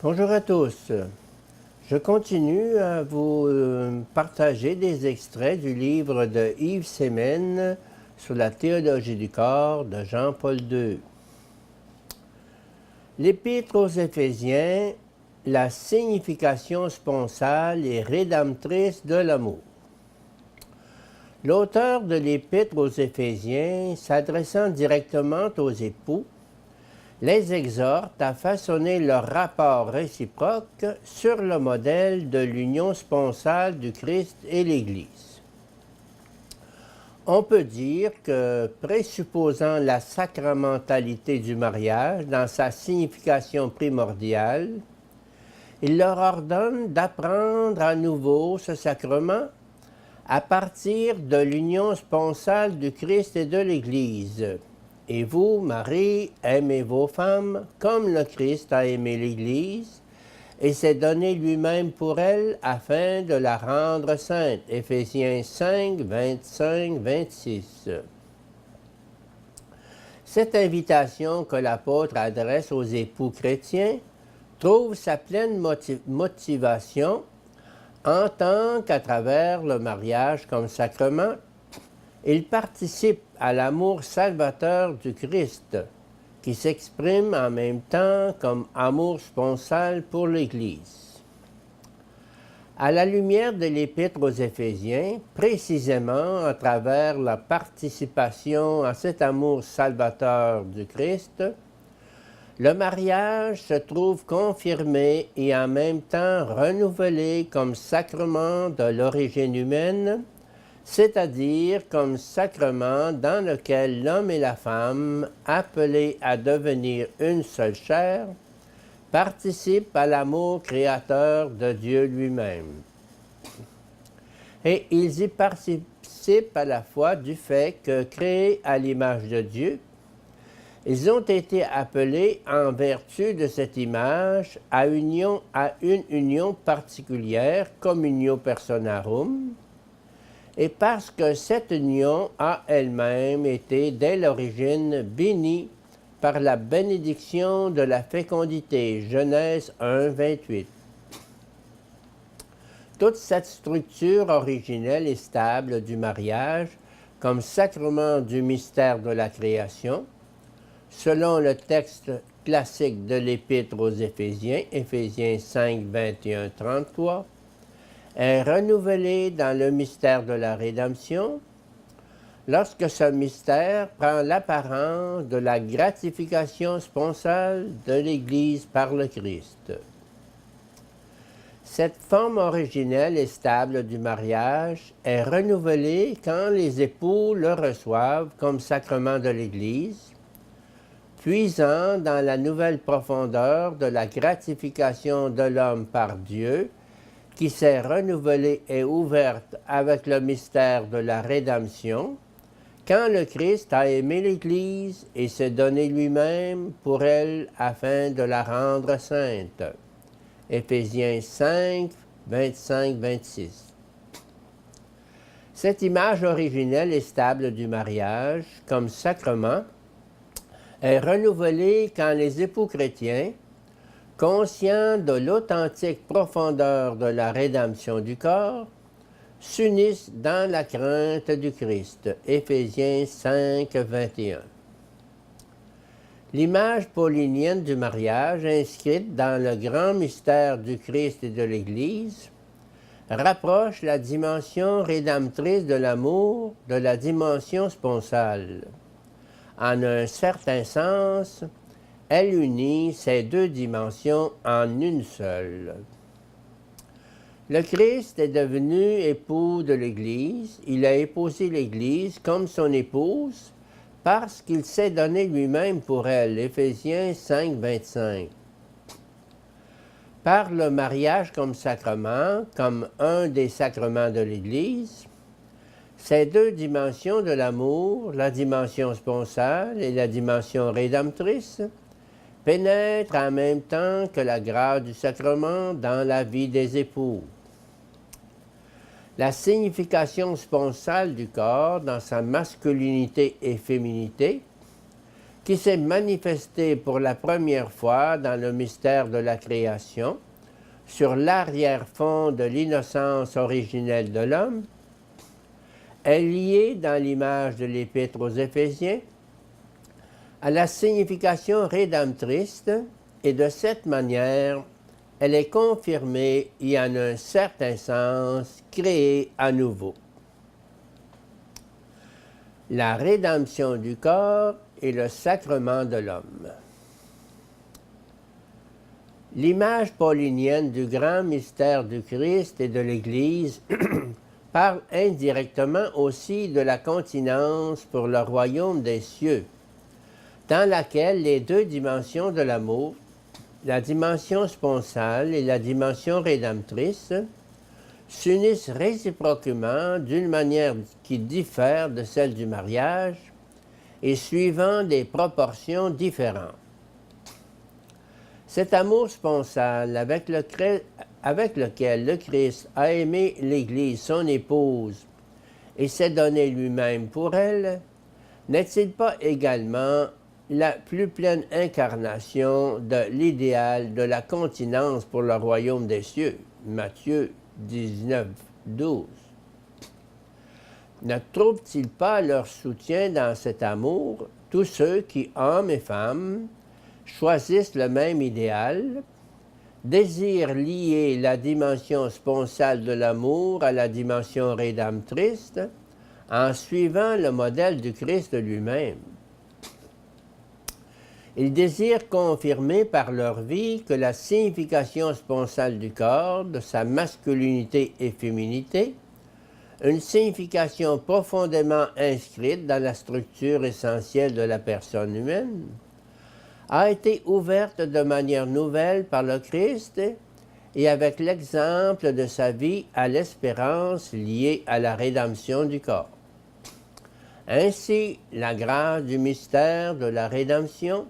Bonjour à tous. Je continue à vous partager des extraits du livre de Yves Semen sur la théologie du corps de Jean-Paul II. L'Épître aux Éphésiens, la signification sponsale et rédemptrice de l'amour. L'auteur de l'Épître aux Éphésiens, s'adressant directement aux époux, les exhorte à façonner leur rapport réciproque sur le modèle de l'union sponsale du Christ et l'Église. On peut dire que, présupposant la sacramentalité du mariage dans sa signification primordiale, il leur ordonne d'apprendre à nouveau ce sacrement à partir de l'union sponsale du Christ et de l'Église. Et vous, Marie, aimez vos femmes comme le Christ a aimé l'Église et s'est donné lui-même pour elle afin de la rendre sainte. Éphésiens 5, 25, 26. Cette invitation que l'apôtre adresse aux époux chrétiens trouve sa pleine motivation en tant qu'à travers le mariage comme sacrement, il participe à l'amour salvateur du Christ, qui s'exprime en même temps comme amour sponsal pour l'Église. À la lumière de l'Épître aux Éphésiens, précisément à travers la participation à cet amour salvateur du Christ, le mariage se trouve confirmé et en même temps renouvelé comme sacrement de l'origine humaine, c'est-à-dire comme sacrement dans lequel l'homme et la femme, appelés à devenir une seule chair, participent à l'amour créateur de Dieu lui-même. Et ils y participent à la fois du fait que, créés à l'image de Dieu, ils ont été appelés en vertu de cette image à une union particulière, communio personarum, et parce que cette union a elle-même été dès l'origine bénie par la bénédiction de la fécondité, Genèse 1, 28. Toute cette structure originelle et stable du mariage comme sacrement du mystère de la création, selon le texte classique de l'Épître aux Éphésiens, Éphésiens 5, 21, 33, est renouvelé dans le mystère de la rédemption, lorsque ce mystère prend l'apparence de la gratification sponsale de l'Église par le Christ. Cette forme originelle et stable du mariage est renouvelée quand les époux le reçoivent comme sacrement de l'Église, puisant dans la nouvelle profondeur de la gratification de l'homme par Dieu, qui s'est renouvelée et ouverte avec le mystère de la rédemption, quand le Christ a aimé l'Église et s'est donné lui-même pour elle afin de la rendre sainte. Éphésiens 5, 25, 26. Cette image originelle et stable du mariage comme sacrement est renouvelée quand les époux chrétiens, conscients de l'authentique profondeur de la rédemption du corps, s'unissent dans la crainte du Christ. Éphésiens 5, 21. L'image paulinienne du mariage, inscrite dans le grand mystère du Christ et de l'Église, rapproche la dimension rédemptrice de l'amour de la dimension sponsale. En un certain sens, elle unit ces deux dimensions en une seule. Le Christ est devenu époux de l'Église. Il a épousé l'Église comme son épouse parce qu'il s'est donné lui-même pour elle. Éphésiens 5, 25. Par le mariage comme sacrement, comme un des sacrements de l'Église, ces deux dimensions de l'amour, la dimension sponsale et la dimension rédemptrice, pénètre en même temps que la grâce du sacrement dans la vie des époux. La signification sponsale du corps dans sa masculinité et féminité qui s'est manifesté pour la première fois dans le mystère de la création, sur l'arrière-fond de l'innocence originelle de l'homme, est liée dans l'image de l'Épître aux Éphésiens à la signification rédemptrice, et de cette manière, elle est confirmée et en un certain sens créée à nouveau. La rédemption du corps et le sacrement de l'homme. L'image paulinienne du grand mystère du Christ et de l'Église parle indirectement aussi de la continence pour le royaume des cieux, dans laquelle les deux dimensions de l'amour, la dimension sponsale et la dimension rédemptrice, s'unissent réciproquement d'une manière qui diffère de celle du mariage et suivant des proportions différentes. Cet amour sponsal avec lequel le Christ a aimé l'Église, son épouse, et s'est donné lui-même pour elle, n'est-il pas également la plus pleine incarnation de l'idéal de la continence pour le royaume des cieux? Matthieu 19, 12. Ne trouvent-ils pas leur soutien dans cet amour tous ceux qui, hommes et femmes, choisissent le même idéal, désirent lier la dimension sponsale de l'amour à la dimension rédemptrice en suivant le modèle du Christ lui-même? Ils désirent confirmer par leur vie que la signification sponsale du corps, de sa masculinité et féminité, une signification profondément inscrite dans la structure essentielle de la personne humaine, a été ouverte de manière nouvelle par le Christ et avec l'exemple de sa vie à l'espérance liée à la rédemption du corps. Ainsi, la grâce du mystère de la rédemption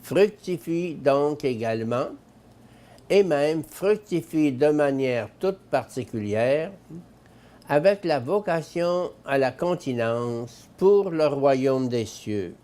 fructifie donc également, et même fructifie de manière toute particulière, avec la vocation à la continence pour le royaume des cieux.